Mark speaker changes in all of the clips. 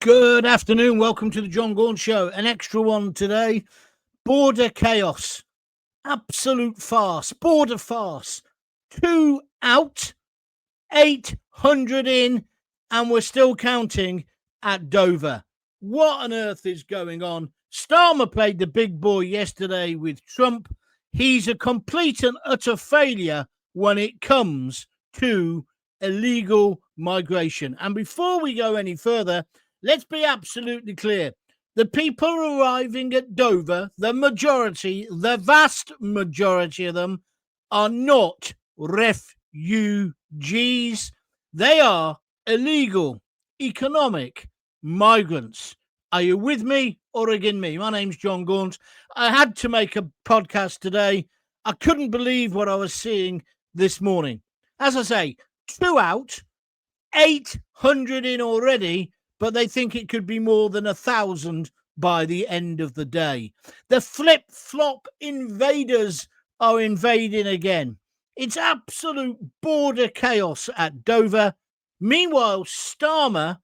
Speaker 1: Good afternoon. Welcome to the John Gaunt Show. An extra one today. Border chaos. Absolute farce. Border farce. 2 out, 800 in, and we're still counting at Dover. What on earth is going on? Starmer played the big boy yesterday with Trump. He's a complete and utter failure when it comes to illegal migration. And before we go any further, let's be absolutely clear. The people arriving at Dover, the majority, the vast majority of them, are not refugees. They are illegal economic migrants. Are you with me or against me? My name's John Gaunt. I had to make a podcast today. I couldn't believe what I was seeing this morning. As I say, 2 out, 800 in already, but they think it could be more than 1,000 by the end of the day. The flip-flop invaders are invading again. It's absolute border chaos at Dover. Meanwhile, Starmer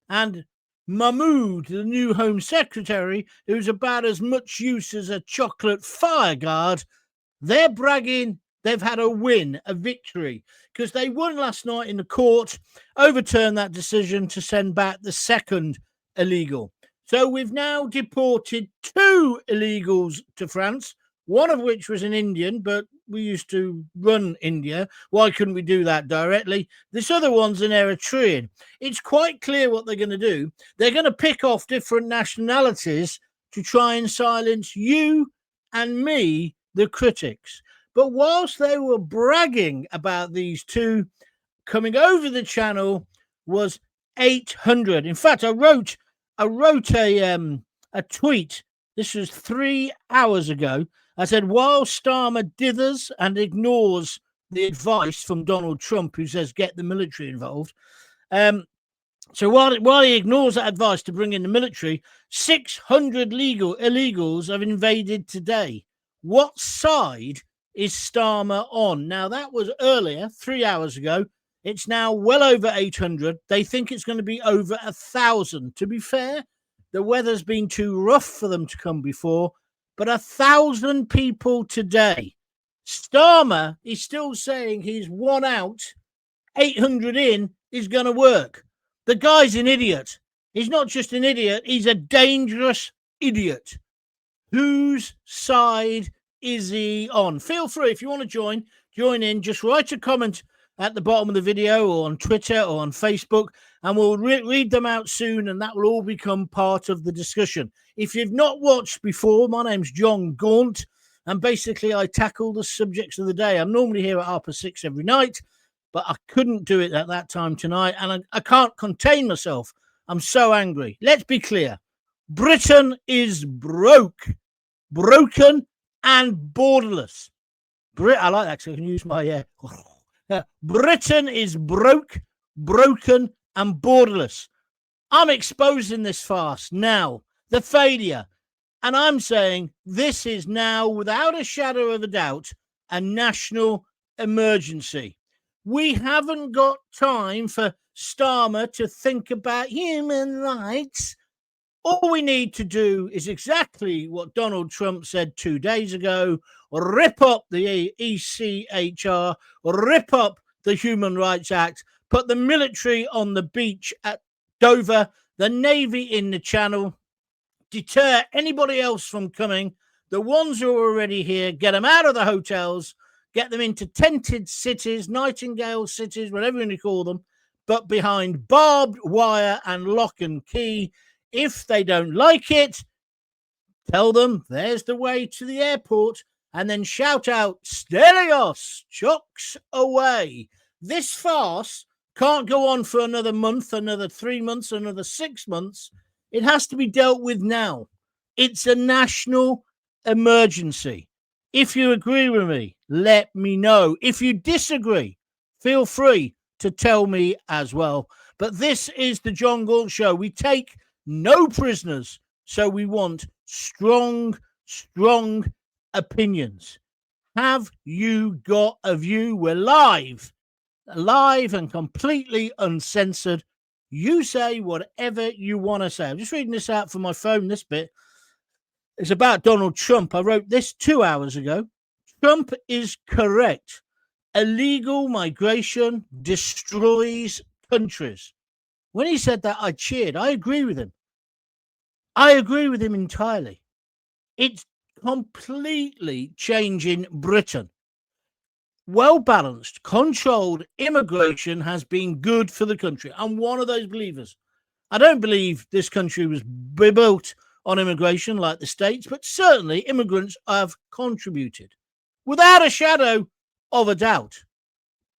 Speaker 1: and Mahmood, the new Home Secretary, who's about as much use as a chocolate fireguard, they're bragging they've had a win, a victory, because they won last night in the court, overturned that decision to send back the second illegal. So we've now deported 2 illegals to France, one of which was an Indian, but we used to run India. Why couldn't we do that directly? This other one's an Eritrean. It's quite clear what they're going to do. They're going to pick off different nationalities to try and silence you and me, the critics. But whilst they were bragging about these 2, coming over the channel was 800. In fact, I wrote a tweet. This was 3 hours ago. I said, while Starmer dithers and ignores the advice from Donald Trump, who says get the military involved. So while he ignores that advice to bring in the military, 600 illegals have invaded today. What side is Starmer on? Now, that was earlier, 3 hours ago. It's now well over 800. They think it's going to be over 1,000. To be fair, the weather's been too rough for them to come before, but 1,000 people today. Starmer is still saying he's 1 out, 800 in is going to work. The guy's an idiot. He's not just an idiot, he's a dangerous idiot. Whose side is he on? Feel free, if you want to join in, just write a comment at the bottom of the video or on Twitter or on Facebook, and we'll read them out soon, and that will all become part of the discussion. If you've not watched before, my name's John Gaunt, and basically I tackle the subjects of the day. I'm normally here at 6:30 every night, but I couldn't do it at that time tonight, and I can't contain myself. I'm so angry. Let's be clear. Britain is broken and borderless. I like that, so I can use my Britain is broken and borderless. I'm exposing this farce now, the failure, and I'm saying this is now, without a shadow of a doubt, a national emergency. We haven't got time for Starmer to think about human rights. All we need to do is exactly what Donald Trump said 2 days ago: rip up the ECHR, rip up the Human Rights Act, put the military on the beach at Dover, the Navy in the Channel, deter anybody else from coming, the ones who are already here, get them out of the hotels, get them into tented cities, Nightingale cities, whatever you call them, but behind barbed wire and lock and key. If they don't like it, tell them there's the way to the airport, and then shout out, Stelios, chucks away. This farce can't go on for another month, another 3 months, another 6 months. It has to be dealt with now. It's a national emergency. If you agree with me, let me know. If you disagree, feel free to tell me as well. But this is the John Gaunt Show. We take no prisoners, so we want strong opinions. Have you got a view? We're live and completely uncensored. You say whatever you want to say. I'm just reading this out from my phone, this bit. It's about Donald Trump. I wrote this 2 hours ago. Trump is correct. Illegal migration destroys countries. When he said that, I cheered. I agree with him. I agree with him entirely. It's completely changing Britain. Well-balanced, controlled immigration has been good for the country. I'm one of those believers. I don't believe this country was built on immigration like the States, but certainly immigrants have contributed without a shadow of a doubt.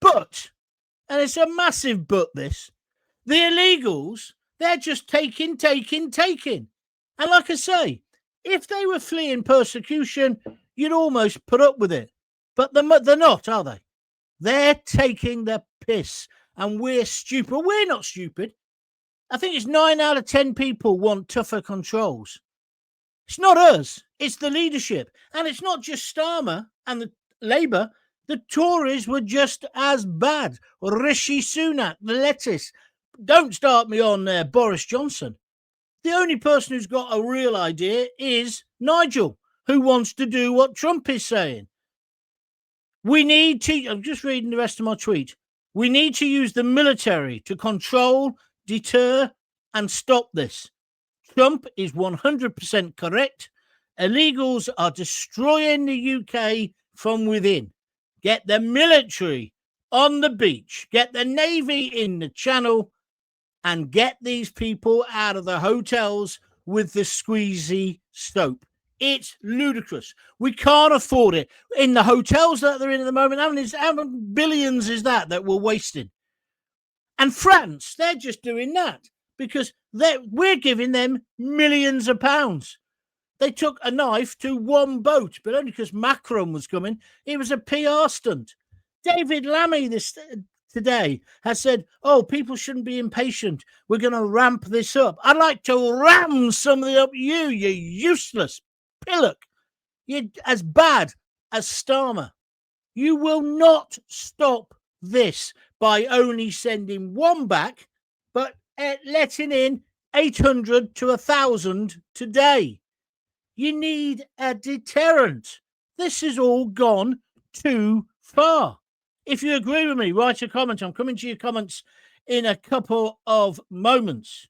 Speaker 1: But, and it's a massive but this, the illegals, they're just taking. And like I say, if they were fleeing persecution, you'd almost put up with it. But they're not, are they? They're taking the piss. And we're stupid. Well, we're not stupid. I think it's 9 out of 10 people want tougher controls. It's not us. It's the leadership. And it's not just Starmer and the Labour. The Tories were just as bad. Rishi Sunak, the lettuce. Don't start me on Boris Johnson. The only person who's got a real idea is Nigel, who wants to do what Trump is saying. We need to, I'm just reading the rest of my tweet. We need to use the military to control, deter, and stop this. Trump is 100% correct. Illegals are destroying the UK from within. Get the military on the beach. Get the Navy in the Channel. And get these people out of the hotels with the squeezy soap. It's ludicrous. We can't afford it. In the hotels that they're in at the moment, how many billions is that we're wasting? And France, they're just doing that because we're giving them millions of pounds. They took a knife to one boat, but only because Macron was coming. It was a PR stunt. David Lammy today has said, oh, people shouldn't be impatient. We're going to ramp this up. I'd like to ram something up you useless pillock. You're as bad as Starmer. You will not stop this by only sending one back, but letting in 800 to 1,000 today. You need a deterrent. This has all gone too far. If you agree with me, write a comment. I'm coming to your comments in a couple of moments.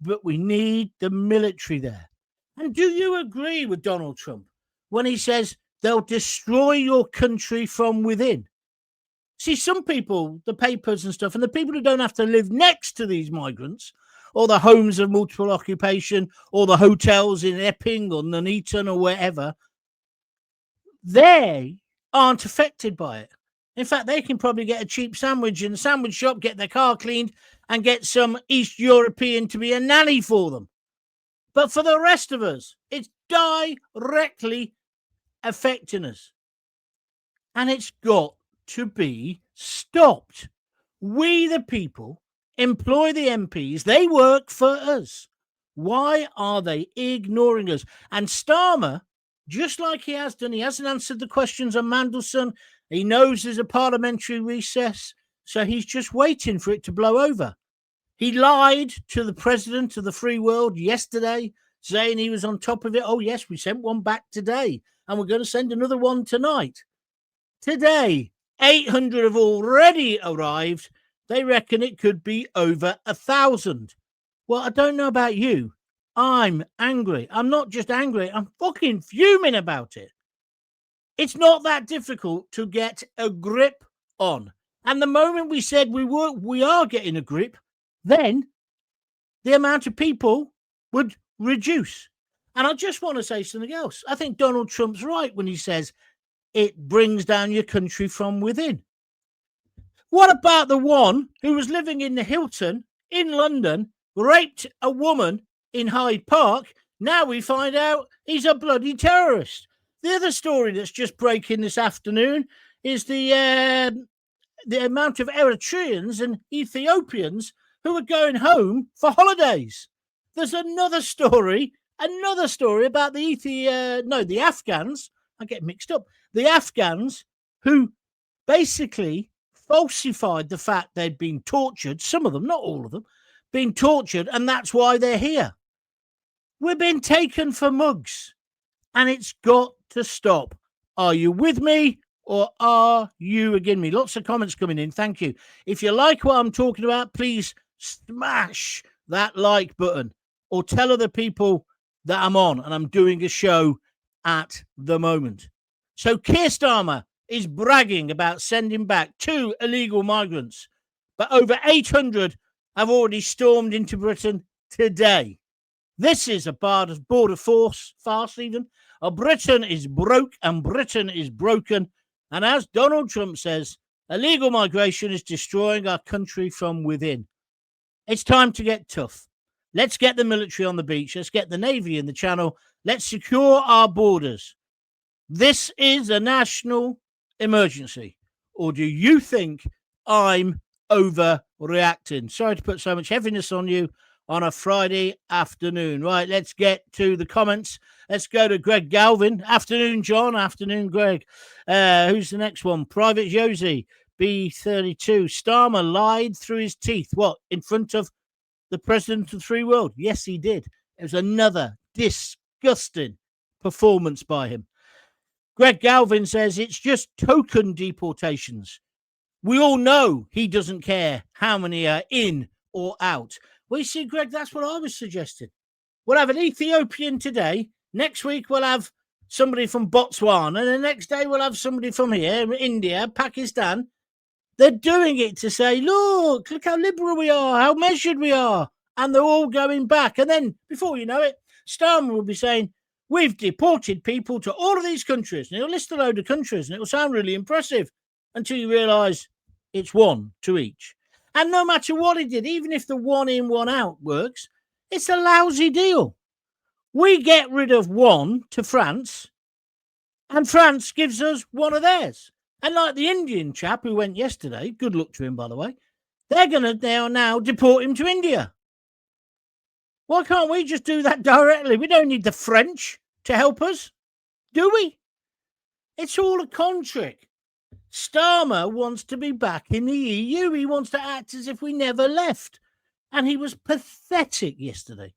Speaker 1: But we need the military there. And do you agree with Donald Trump when he says they'll destroy your country from within? See, some people, the papers and stuff, and the people who don't have to live next to these migrants, or the homes of multiple occupation, or the hotels in Epping or Nuneaton or wherever, they aren't affected by it. In fact, they can probably get a cheap sandwich in the sandwich shop, get their car cleaned, and get some East European to be a nanny for them. But for the rest of us, it's directly affecting us. And it's got to be stopped. We, the people, employ the MPs. They work for us. Why are they ignoring us? And Starmer, just like he has done, he hasn't answered the questions on Mandelson. He knows there's a parliamentary recess, so he's just waiting for it to blow over. He lied to the president of the free world yesterday, saying he was on top of it. Oh, yes, we sent one back today, and we're going to send another one tonight. Today, 800 have already arrived. They reckon it could be over 1,000. Well, I don't know about you. I'm angry. I'm not just angry. I'm fucking fuming about it. It's not that difficult to get a grip on. And the moment we said we are getting a grip, then the amount of people would reduce. And I just want to say something else. I think Donald Trump's right when he says it brings down your country from within. What about the one who was living in the Hilton in London, raped a woman in Hyde Park? Now we find out he's a bloody terrorist. The other story that's just breaking this afternoon is the amount of Eritreans and Ethiopians who are going home for holidays. There's another story about the Afghans. I get mixed up. The Afghans who basically falsified the fact they'd been tortured, some of them, not all of them, being tortured, and that's why they're here. We're being taken for mugs, and it's got to stop. Are you with me, or are you against me? Lots of comments coming in. Thank you. If you like what I'm talking about, please smash that like button, or tell other people that I'm on and I'm doing a show at the moment. So Keir Starmer is bragging about sending back 2 illegal migrants, but over 800 have already stormed into Britain today. This is a border farce even. Britain is broke and Britain is broken. And as Donald Trump says, illegal migration is destroying our country from within. It's time to get tough. Let's get the military on the beach. Let's get the Navy in the Channel. Let's secure our borders. This is a national emergency. Or do you think I'm overreacting? Sorry to put so much heaviness on you on a Friday afternoon. Right, let's get to the comments. Let's go to Greg Galvin. Afternoon, John. Afternoon, Greg. Who's the next one? Private Josie, B32. Starmer lied through his teeth. What? In front of the president of the free world? Yes, he did. It was another disgusting performance by him. Greg Galvin says it's just token deportations. We all know he doesn't care how many are in or out. Well, you see, Greg, that's what I was suggesting. We'll have an Ethiopian today. Next week, we'll have somebody from Botswana. And the next day, we'll have somebody from here, India, Pakistan. They're doing it to say, look how liberal we are, how measured we are. And they're all going back. And then, before you know it, Starmer will be saying, we've deported people to all of these countries. And he'll list a load of countries, and it will sound really impressive until you realise it's one to each. And no matter what he did, even if the 1 in, 1 out works, it's a lousy deal. We get rid of one to France, and France gives us one of theirs. And like the Indian chap who went yesterday, good luck to him, by the way, they're going to now deport him to India. Why can't we just do that directly? We don't need the French to help us, do we? It's all a con trick. Starmer wants to be back in the EU. He wants to act as if we never left. And he was pathetic yesterday.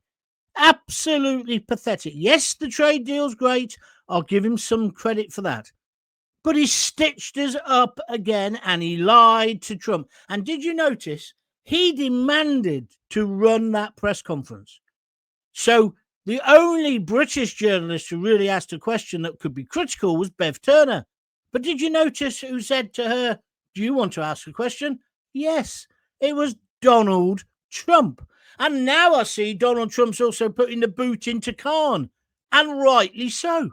Speaker 1: Absolutely pathetic. Yes, the trade deal's great. I'll give him some credit for that. But he stitched us up again and he lied to Trump. And did you notice he demanded to run that press conference? So the only British journalist who really asked a question that could be critical was Bev Turner. But did you notice who said to her, do you want to ask a question? Yes, it was Donald Trump. And now I see Donald Trump's also putting the boot into Khan. And rightly so.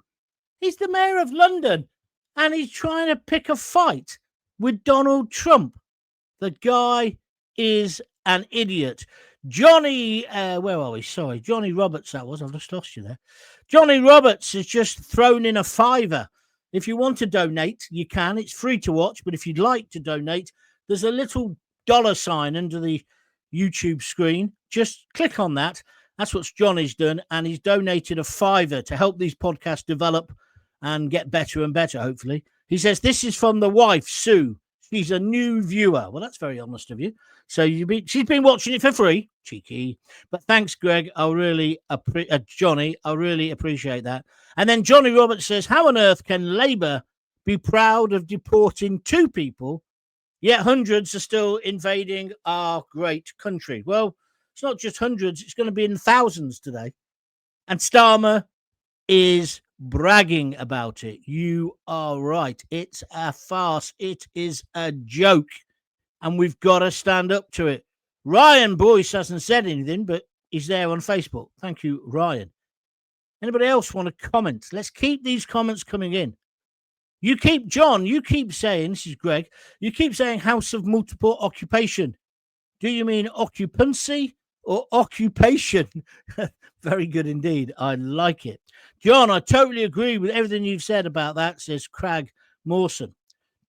Speaker 1: He's the mayor of London. And he's trying to pick a fight with Donald Trump. The guy is an idiot. Johnny, where are we? Sorry, Johnny Roberts, that was. I've just lost you there. Johnny Roberts has just thrown in a $5. If you want to donate, you can. It's free to watch. But if you'd like to donate, there's a little $sign under the YouTube screen. Just click on that. That's what Johnny's done. And he's donated a $5 to help these podcasts develop and get better and better, hopefully. He says, this is from the wife, Sue. She's a new viewer. Well, that's very honest of you. So she's been watching it for free. Cheeky. But thanks, Greg. Johnny, I really appreciate that. And then Johnny Roberts says, how on earth can Labour be proud of deporting 2 people, yet hundreds are still invading our great country? Well, it's not just hundreds. It's going to be in thousands today. And Starmer is bragging about it. You are right. It's a farce. It is a joke. And we've got to stand up to it. Ryan Boyce hasn't said anything, but he's there on Facebook. Thank you, Ryan. Anybody else want to comment? Let's keep these comments coming in. You keep saying, this is Greg, you keep saying house of multiple occupation. Do you mean occupancy or occupation? Very good indeed. I like it. John, I totally agree with everything you've said about that, says Craig Mawson.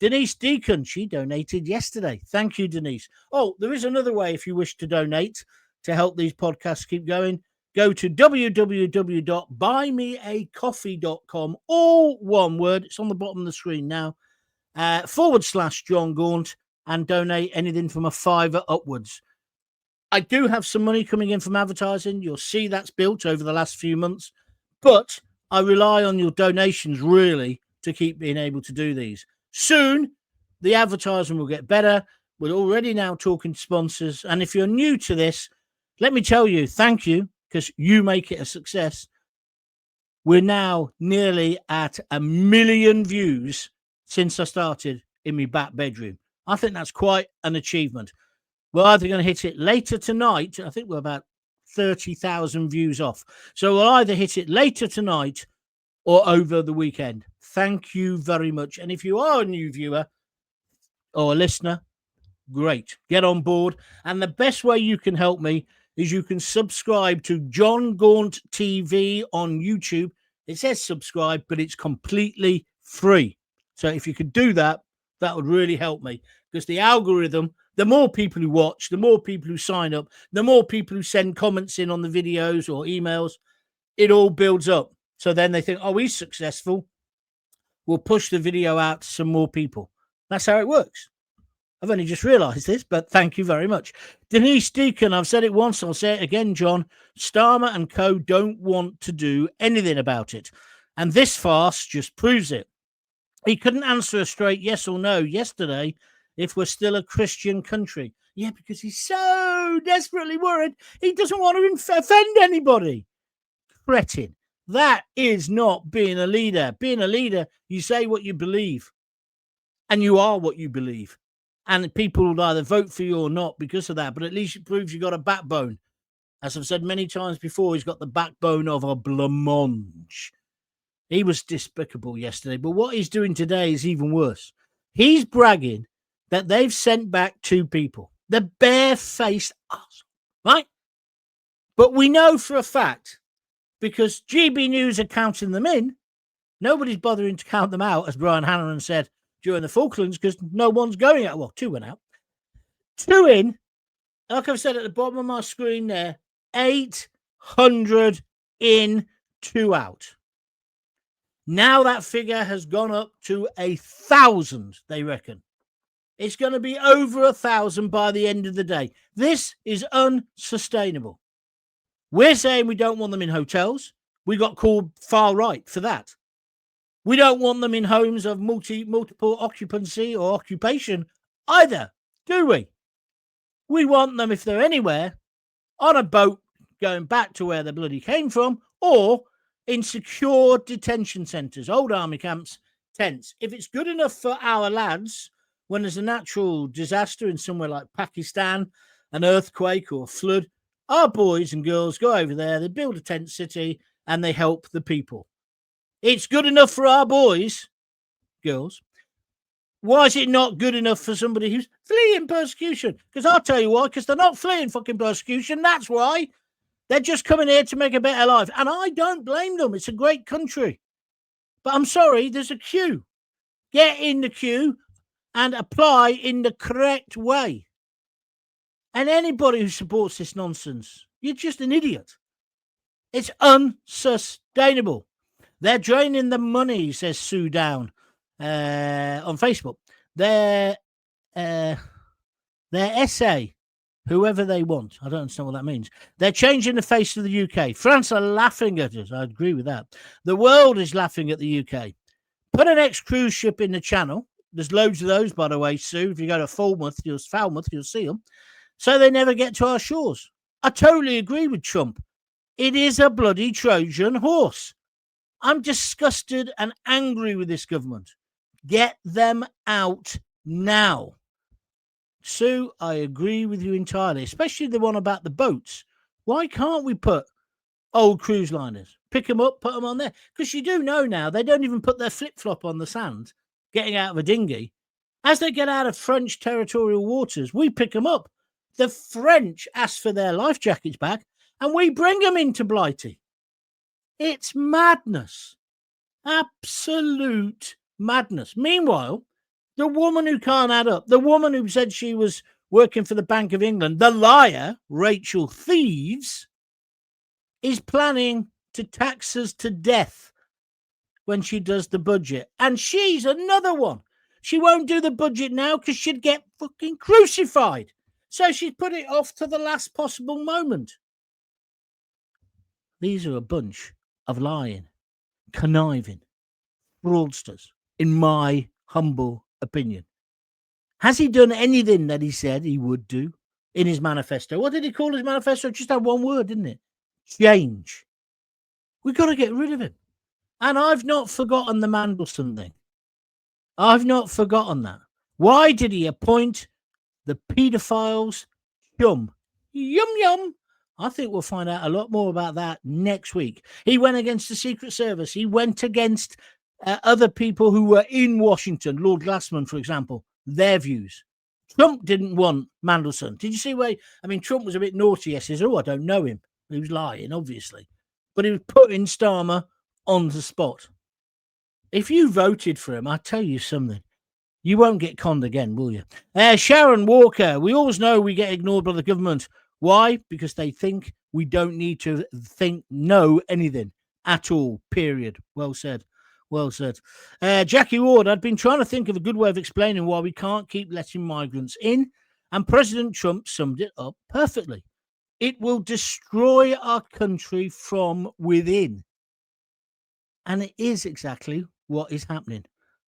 Speaker 1: Denise Deacon, she donated yesterday. Thank you, Denise. Oh, there is another way if you wish to donate to help these podcasts keep going. Go to www.buymeacoffee.com, all one word. It's on the bottom of the screen now, /John Gaunt, and donate anything from a $5 upwards. I do have some money coming in from advertising. You'll see that's built over the last few months. But I rely on your donations, really, to keep being able to do these. Soon, the advertising will get better. We're already now talking to sponsors. And if you're new to this, let me tell you, thank you, because you make it a success. We're now nearly at 1 million views since I started in my back bedroom. I think that's quite an achievement. We're either going to hit it later tonight. I think we're about 30,000 views off. So we'll either hit it later tonight or over the weekend. Thank you very much. And if you are a new viewer or a listener, great. Get on board. And the best way you can help me is you can subscribe to John Gaunt TV on YouTube. It says subscribe, but it's completely free. So if you could do that, that would really help me, because the algorithm, the more people who watch, the more people who sign up, the more people who send comments in on the videos or emails, it all builds up. So then they think, oh, he's successful. We'll push the video out to some more people. That's how it works. I've only just realised this, but thank you very much. Denise Deacon, I've said it once, I'll say it again, John. Starmer and co don't want to do anything about it. And this farce just proves it. He couldn't answer a straight yes or no yesterday if we're still a Christian country. Yeah, because he's so desperately worried. He doesn't want to offend anybody. Cretin. That is not being a leader. Being a leader, you say what you believe. And you are what you believe. And people will either vote for you or not because of that. But at least it proves you've got a backbone. As I've said many times before, he's got the backbone of a blancmange. He was despicable yesterday. But what he's doing today is even worse. He's bragging that they've sent back 2 people. The bare-faced arse, right? But we know for a fact, because GB News are counting them in, nobody's bothering to count them out, as Brian Hannahan said during the Falklands, because no one's going out. Well, 2 went out. 2 in, like I've said at the bottom of my screen there, 800 in, 2 out. Now that figure has gone up to 1,000, they reckon. It's going to be over 1,000 by the end of the day. This is unsustainable. We're saying we don't want them in hotels. We got called far right for that. We don't want them in homes of multiple occupancy or occupation either, do we? We want them, if they're anywhere, on a boat going back to where they bloody came from, or in secure detention centres, old army camps, tents. If it's good enough for our lads, when there's a natural disaster in somewhere like Pakistan, an earthquake or a flood, our boys and girls go over there, they build a tent city, and they help the people. It's good enough for our boys, girls. Why is it not good enough for somebody who's fleeing persecution? Because I'll tell you why, because they're not fleeing fucking persecution. That's why. They're just coming here to make a better life. And I don't blame them. It's a great country. But I'm sorry, there's a queue. Get in the queue and apply in the correct way. And anybody who supports this nonsense, you're just an idiot. It's unsustainable. They're draining the money, says Sue Down on Facebook. Their essay, whoever they want, I don't understand what that means. They're changing the face of the UK. France are laughing at us. I agree with that. The world is laughing at the UK. Put an ex-cruise ship in the channel. There's loads of those, by the way, Sue. If you go to Falmouth, you'll see them. So they never get to our shores. I totally agree with Trump. It is a bloody Trojan horse. I'm disgusted and angry with this government. Get them out now. Sue, I agree with you entirely, especially the one about the boats. Why can't we put old cruise liners, pick them up, put them on there? Because you do know now they don't even put their flip-flop on the sand, getting out of a dinghy. As they get out of French territorial waters, we pick them up. The French ask for their life jackets back, and we bring them into Blighty. It's madness. Absolute madness. Meanwhile, the woman who can't add up, the woman who said she was working for the Bank of England, the liar, Rachel Thieves, is planning to tax us to death when she does the budget. And she's another one. She won't do the budget now because she'd get fucking crucified. So she put it off to the last possible moment. These are a bunch of lying, conniving fraudsters, in my humble opinion. Has he done anything that he said he would do in his manifesto? What did he call his manifesto? Just had one word, didn't it? Change. We've got to get rid of him. And I've not forgotten the Mandelson thing. I've not forgotten that. Why did he appoint the paedophile's chum? Yum, yum. I think we'll find out a lot more about that next week. He went against the Secret Service. He went against other people who were in Washington, Lord Glassman, for example, their views. Trump didn't want Mandelson. Did you see where? I mean, Trump was a bit naughty. He says, "Oh, I don't know him." He was lying, obviously. But he was putting Starmer on the spot. If you voted for him, I'll tell you something. You won't get conned again, will you? Sharon Walker, we always know we get ignored by the government. Why? Because they think we don't need to know anything at all, period. Well said. Well said. Jackie Ward, I'd been trying to think of a good way of explaining why we can't keep letting migrants in, and President Trump summed it up perfectly. It will destroy our country from within. And it is exactly what is happening.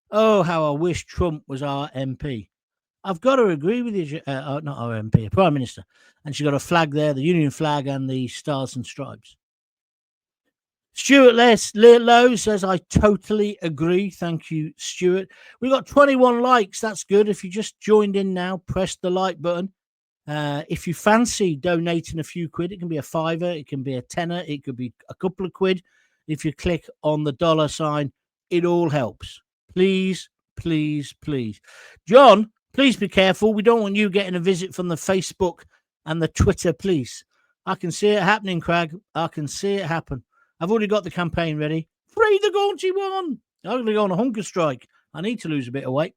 Speaker 1: Oh, how I wish Trump was our MP. I've got to agree with you, not our MP, Prime Minister. And she's got a flag there, the Union flag and the Stars and Stripes. Stuart Lowe says, I totally agree. Thank you, Stuart. We got 21 likes. That's good. If you just joined in now, press the like button. If you fancy donating a few quid, it can be a $5, it can be a $10, it could be a couple of quid. If you click on the dollar sign, it all helps. Please, please, please. John, please be careful. We don't want you getting a visit from the Facebook and the Twitter police. I can see it happening, Craig. I can see it happen. I've already got the campaign ready. Free the Gaunty one. I'm going to go on a hunger strike. I need to lose a bit of weight.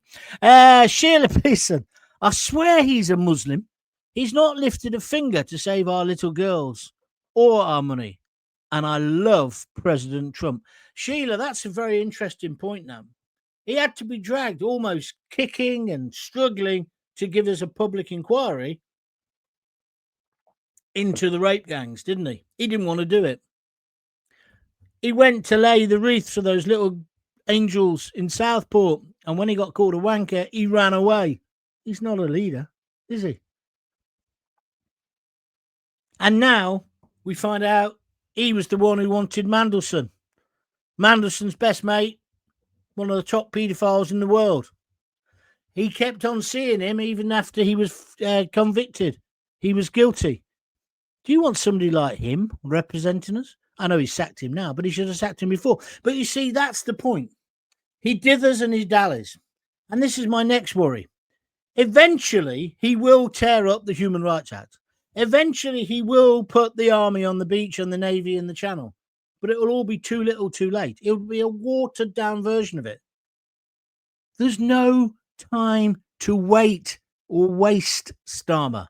Speaker 1: Sheila Pearson, I swear he's a Muslim. He's not lifted a finger to save our little girls or our money. And I love President Trump. Sheila, that's a very interesting point now. He had to be dragged almost kicking and struggling to give us a public inquiry into the rape gangs, didn't he? He didn't want to do it. He went to lay the wreaths for those little angels in Southport. And when he got called a wanker, he ran away. He's not a leader, is he? And now we find out he was the one who wanted Mandelson. Mandelson's best mate, one of the top paedophiles in the world. He kept on seeing him even after he was convicted. He was guilty. Do you want somebody like him representing us? I know he sacked him now, but he should have sacked him before. But you see, that's the point. He dithers and he dallies. And this is my next worry. Eventually, he will tear up the Human Rights Act. Eventually, he will put the army on the beach and the navy in the channel. But it will all be too little, too late. It will be a watered-down version of it. There's no time to wait or waste, Starmer.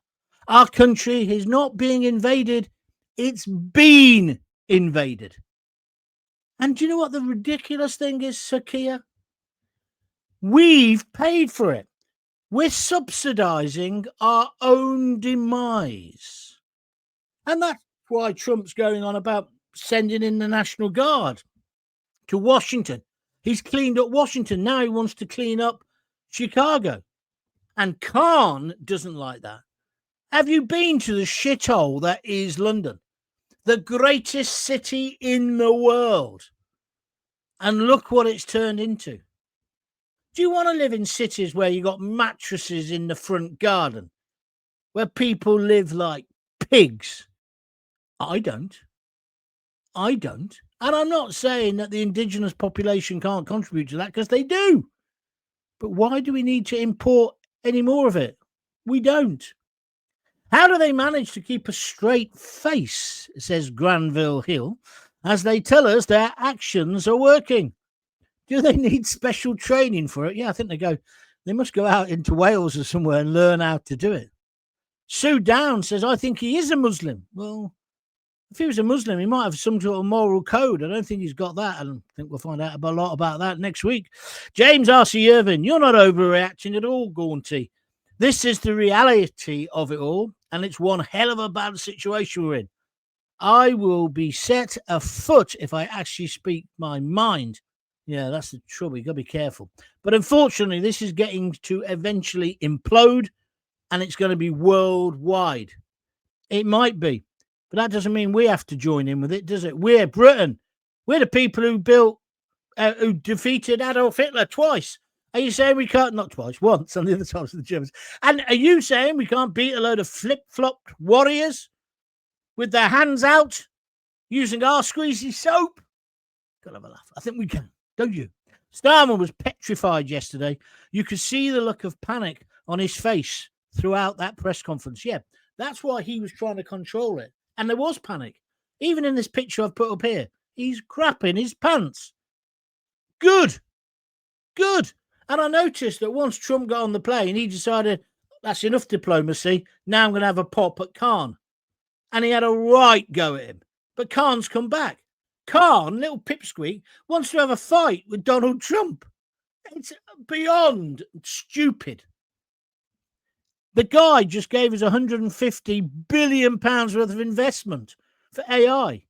Speaker 1: Our country is not being invaded. It's been invaded. And do you know what the ridiculous thing is, Sir Keir? We've paid for it. We're subsidizing our own demise. And that's why Trump's going on about sending in the National Guard to Washington. He's cleaned up Washington. Now he wants to clean up Chicago. And Khan doesn't like that. Have you been to the shithole that is London? The greatest city in the world. And look what it's turned into. Do you want to live in cities where you got mattresses in the front garden? Where people live like pigs? I don't. And I'm not saying that the indigenous population can't contribute to that, because they do. But why do we need to import any more of it? We don't. How do they manage to keep a straight face, says Granville Hill, as they tell us their actions are working? Do they need special training for it? Yeah, I think they must go out into Wales or somewhere and learn how to do it. Sue Down says, I think he is a Muslim. Well, if he was a Muslim, he might have some sort of moral code. I don't think he's got that. I don't think we'll find out a lot about that next week. James R.C. Irvin, you're not overreacting at all, Gaunty. This is the reality of it all, and it's one hell of a bad situation we're in. I will be set afoot if I actually speak my mind. Yeah, that's the trouble. You've got to be careful. But unfortunately, this is getting to eventually implode, and it's going to be worldwide. It might be, but that doesn't mean we have to join in with it, does it? We're Britain. We're the people who defeated Adolf Hitler twice. Are you saying we can't? Not twice, once on the other side of the Germans. And are you saying we can't beat a load of flip-flopped warriors with their hands out using our squeezy soap? Gotta have a laugh. I think we can, don't you? Starmer was petrified yesterday. You could see the look of panic on his face throughout that press conference. Yeah, that's why he was trying to control it. And there was panic. Even in this picture I've put up here, he's crapping his pants. Good. And I noticed that once Trump got on the plane, he decided, that's enough diplomacy. Now I'm going to have a pop at Khan. And he had a right go at him. But Khan's come back. Khan, little pipsqueak, wants to have a fight with Donald Trump. It's beyond stupid. The guy just gave us £150 billion worth of investment for AI.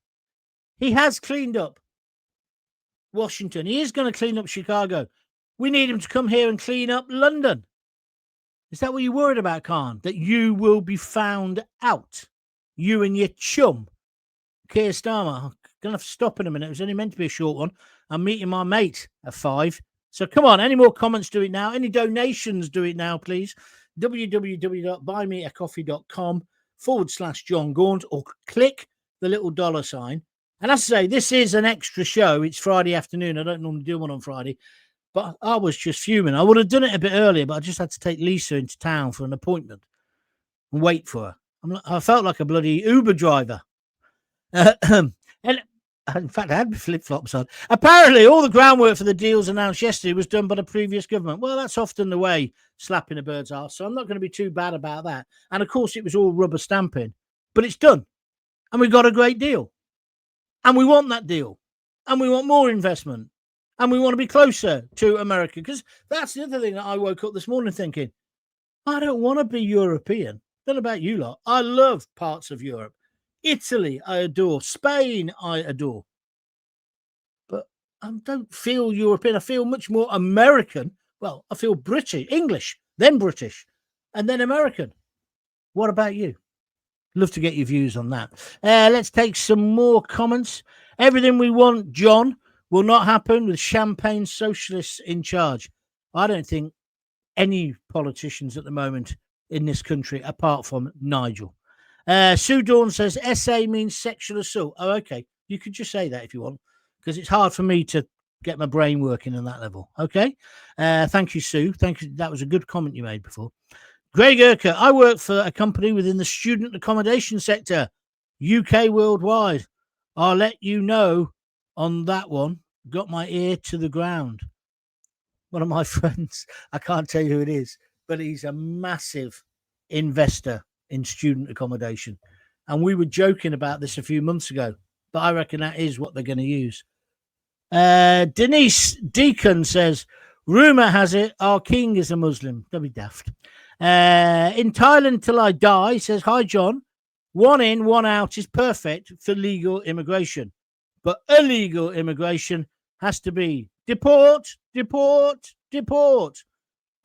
Speaker 1: He has cleaned up Washington. He is going to clean up Chicago. We need him to come here and clean up London. Is that what you're worried about, Khan? That you will be found out? You and your chum, Keir Starmer. I'm going to have to stop in a minute. It was only meant to be a short one. I'm meeting my mate at 5. So come on, any more comments, do it now. Any donations, do it now, please. www.buymeacoffee.com/John Gaunt, or click the little $sign. And as I say, this is an extra show. It's Friday afternoon. I don't normally do one on Friday. But I was just fuming. I would have done it a bit earlier, but I just had to take Lisa into town for an appointment and wait for her. I felt like a bloody Uber driver. And in fact, I had my flip-flops on. Apparently, all the groundwork for the deals announced yesterday was done by the previous government. Well, that's often the way, slapping a bird's arse, so I'm not going to be too bad about that. And, of course, it was all rubber stamping. But it's done. And we got a great deal. And we want that deal. And we want more investment. And we want to be closer to America, because that's the other thing that I woke up this morning thinking. I don't want to be European. Don't know about you lot. I love parts of Europe. Italy, I adore. Spain, I adore. But I don't feel European. I feel much more American. Well, I feel British, English, then British, and then American. What about you? Love to get your views on that. Let's take some more comments. Everything we want, John, will not happen with champagne socialists in charge. I don't think any politicians at the moment in this country, apart from Nigel. Sue Dawn says, SA means sexual assault. Oh, okay. You could just say that if you want, because it's hard for me to get my brain working on that level. Okay. Thank you, Sue. Thank you. That was a good comment you made before. Greg Urker, I work for a company within the student accommodation sector, UK worldwide. I'll let you know on that one. Got my ear to the ground. One of my friends, I can't tell you who it is, but he's a massive investor in student accommodation. And we were joking about this a few months ago, but I reckon that is what they're going to use. Denise Deacon says, rumour has it our king is a Muslim. Don't be daft. In Thailand till I die, says, hi, John. 1 in, 1 out is perfect for legal immigration. But illegal immigration has to be deport.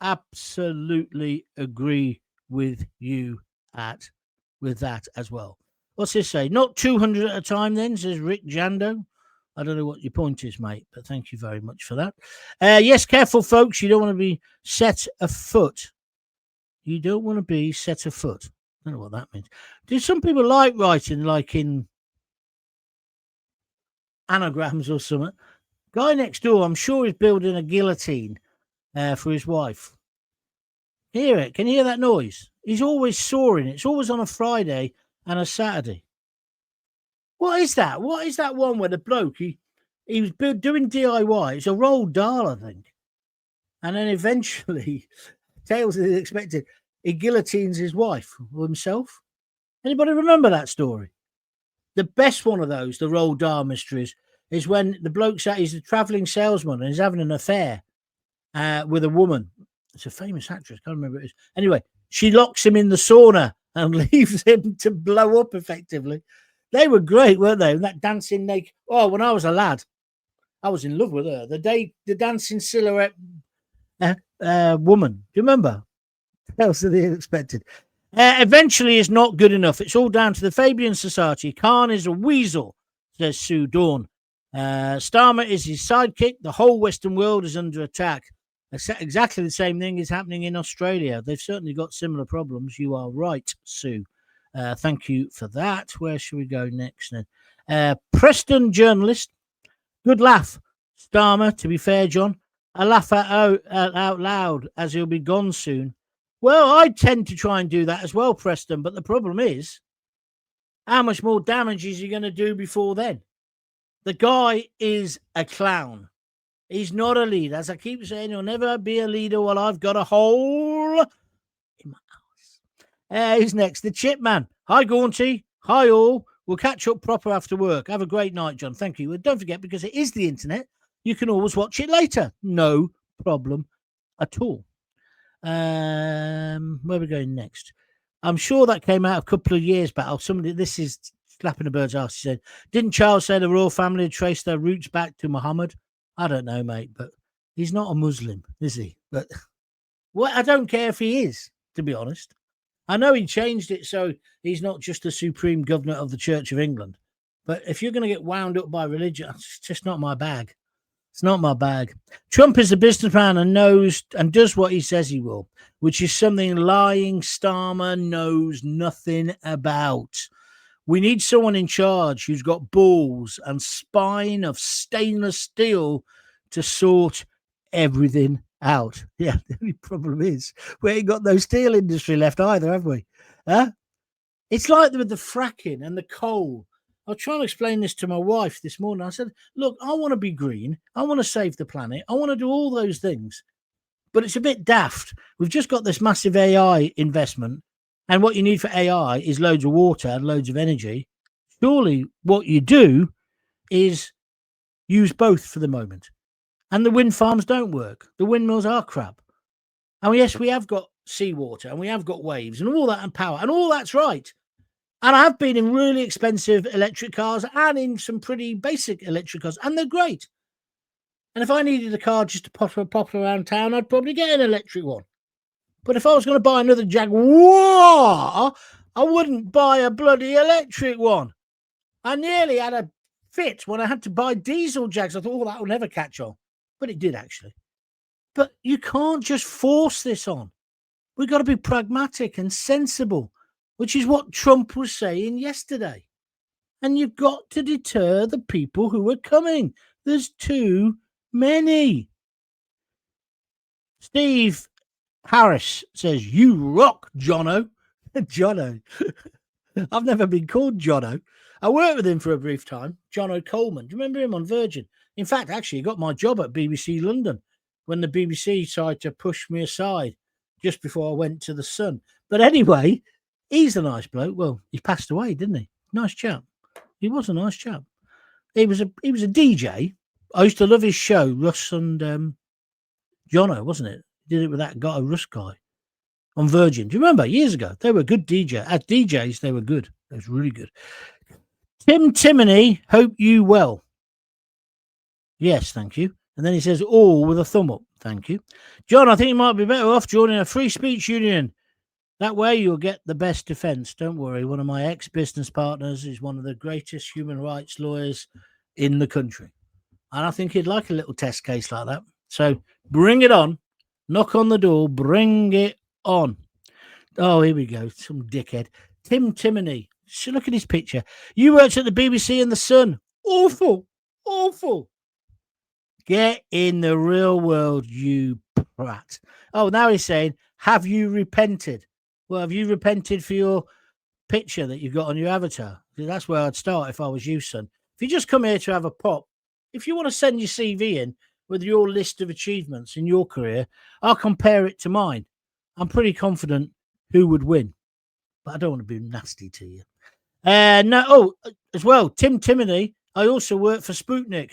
Speaker 1: Absolutely agree with you with that as well. What's this say? Not 200 at a time then, says Rick Jando. I don't know what your point is, mate, but thank you very much for that. Yes, careful, folks. You don't want to be set afoot. You don't want to be set afoot. I don't know what that means. Do some people like writing like in anagrams or something? Guy next door, I'm sure he's building a guillotine for his wife. Hear it? Can you hear that noise? He's always sawing. It's always on a Friday and a Saturday. What is that? What is that one where the bloke, he was doing DIY. It's a Roald Dahl, I think. And then eventually, tales as expected, he guillotines his wife or himself. Anybody remember that story? The best one of those, the Roald Dahl mysteries, is when the bloke's he's a travelling salesman and he's having an affair with a woman. It's a famous actress. Can't remember who it is. Anyway, she locks him in the sauna and leaves him to blow up effectively. They were great, weren't they? And that dancing naked. Oh, when I was a lad, I was in love with her. The dancing silhouette woman. Do you remember? Else of the unexpected. Eventually is not good enough. It's all down to the Fabian Society. Khan is a weasel, says Sue Dawn. Starmer is his sidekick. The whole Western world is under attack. Exactly the same thing is happening in Australia. They've certainly got similar problems. You are right, Sue. Thank you for that. Where should we go next then? Preston journalist. Good laugh, Starmer, to be fair, John. I laugh out loud as he'll be gone soon. Well, I tend to try and do that as well, Preston, but the problem is, how much more damage is he going to do before then? The guy is a clown. He's not a leader. As I keep saying, he'll never be a leader while I've got a hole in my house. Who's next? The Chip Man. Hi, Gaunty. Hi, all. We'll catch up proper after work. Have a great night, John. Thank you. And don't forget, because it is the internet, you can always watch it later. No problem at all. Where are we going next? I'm sure that came out a couple of years back. This is slapping a bird's ass. He said, didn't Charles say the royal family had traced their roots back to Muhammad? I don't know, mate, but he's not a Muslim, is he? But I don't care if he is, to be honest. I know he changed it so he's not just the supreme governor of the Church of England. But if you're going to get wound up by religion, it's just not my bag. It's not my bag. Trump is a businessman and knows and does what he says he will, which is something lying Starmer knows nothing about. We need someone in charge who's got balls and spine of stainless steel to sort everything out. Yeah, the only problem is we ain't got no steel industry left either, have we? Huh? It's like with the fracking and the coal. I was trying to explain this to my wife this morning. I said, look, I want to be green. I want to save the planet. I want to do all those things. But it's a bit daft. We've just got this massive AI investment. And what you need for AI is loads of water and loads of energy. Surely what you do is use both for the moment. And the wind farms don't work. The windmills are crap. And yes, we have got seawater and we have got waves and all that and power. And all that's right. And I have been in really expensive electric cars and in some pretty basic electric cars, and they're great. And if I needed a car just to pop around town, I'd probably get an electric one. But if I was going to buy another Jaguar, I wouldn't buy a bloody electric one. I nearly had a fit when I had to buy diesel Jags. I thought, oh, that will never catch on. But it did, actually. But you can't just force this on. We've got to be pragmatic and sensible, which is what Trump was saying yesterday. And you've got to deter the people who are coming. There's too many. Steve Harris says, you rock, Jono. Jono. I've never been called Jono. I worked with him for a brief time, Jono Coleman. Do you remember him on Virgin? In fact, actually, he got my job at BBC London when the BBC tried to push me aside just before I went to the Sun. But anyway, he's a nice bloke. Well, he passed away, didn't he? Nice chap. He was a nice chap. He was a DJ. I used to love his show, Russ and Jono, wasn't it? He did it with that guy, Russ guy, on Virgin. Do you remember? Years ago. They were good DJ. As DJs, they were good. It was really good. Tim Timoney, hope you well. Yes, thank you. And then he says, all with a thumb up. Thank you. John, I think you might be better off joining a free speech union. That way you'll get the best defense. Don't worry. One of my ex-business partners is one of the greatest human rights lawyers in the country. And I think he'd like a little test case like that. So bring it on. Knock on the door. Bring it on. Oh, here we go. Some dickhead. Tim Timoney. So look at his picture. You worked at the BBC and the Sun. Awful. Awful. Get in the real world, you prat. Oh, now he's saying, have you repented? Well, have you repented for your picture that you've got on your avatar? That's where I'd start if I was you, son. If you just come here to have a pop, if you want to send your CV in with your list of achievements in your career, I'll compare it to mine. I'm pretty confident who would win, but I don't want to be nasty to you. As well, Tim Timoney, I also work for Sputnik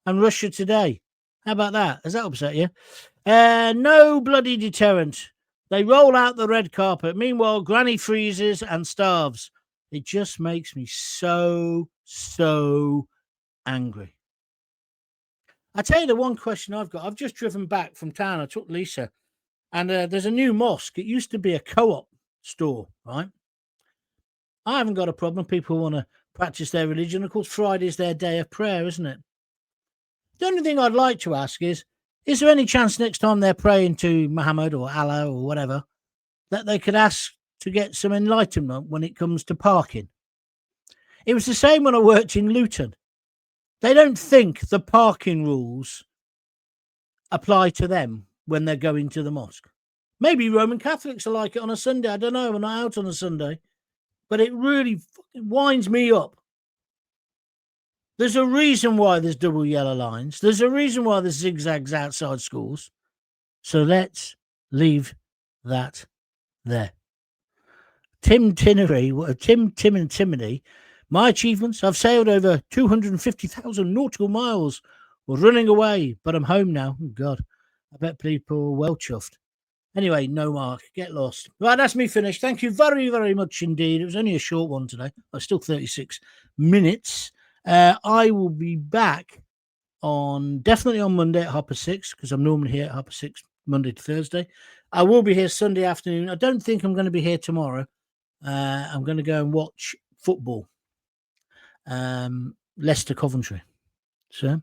Speaker 1: and Russia Today. How about that? Has that upset you? No bloody deterrent. They roll out the red carpet. Meanwhile, Granny freezes and starves. It just makes me so angry. I tell you the one question I've got. I've just driven back from town. I took Lisa, and there's a new mosque. It used to be a co-op store, right? I haven't got a problem. People want to practice their religion. Of course, Friday's their day of prayer, isn't it? The only thing I'd like to ask is there any chance next time they're praying to Muhammad or Allah or whatever, that they could ask to get some enlightenment when it comes to parking? It was the same when I worked in Luton. They don't think the parking rules apply to them when they're going to the mosque. Maybe Roman Catholics are like it on a Sunday. I don't know. I'm not out on a Sunday. But it really winds me up. There's a reason why there's double yellow lines. There's a reason why there's zigzags outside schools. So let's leave that there. Tim and Timony. My achievements: I've sailed over 250,000 nautical miles. Was running away, but I'm home now. Oh, God. I bet people are well chuffed. Anyway, no mark. Get lost. Right, that's me finished. Thank you very, very much indeed. It was only a short one today, but still 36 minutes. I will be back definitely on Monday at 6:30, because I'm normally here at 6:30, Monday to Thursday. I will be here Sunday afternoon. I don't think I'm going to be here tomorrow. I'm going to go and watch football. Leicester Coventry. So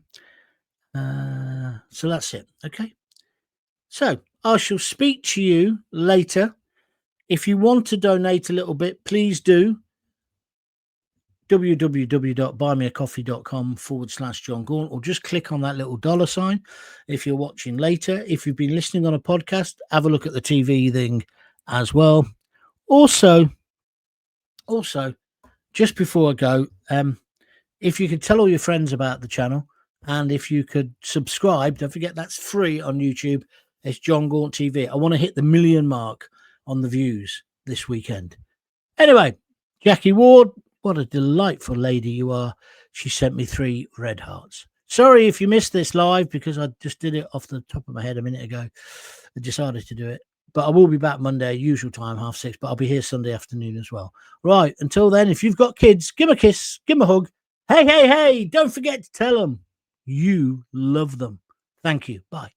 Speaker 1: that's it. Okay. So I shall speak to you later. If you want to donate a little bit, please do. www.buymeacoffee.com/John Gaunt, or just click on that little dollar sign if you're watching later. If you've been listening on a podcast, have a look at the TV thing as well. Also, just before I go, if you could tell all your friends about the channel, and if you could subscribe, don't forget that's free on YouTube. It's John Gaunt TV. I want to hit the 1 million mark on the views this weekend. Anyway, Jackie Ward, what a delightful lady you are. She sent me 3 red hearts. Sorry if you missed this live, because I just did it off the top of my head a minute ago. I decided to do it. But I will be back Monday, usual time, 6:30. But I'll be here Sunday afternoon as well. Right, until then, if you've got kids, give them a kiss, give them a hug. Hey, don't forget to tell them you love them. Thank you. Bye.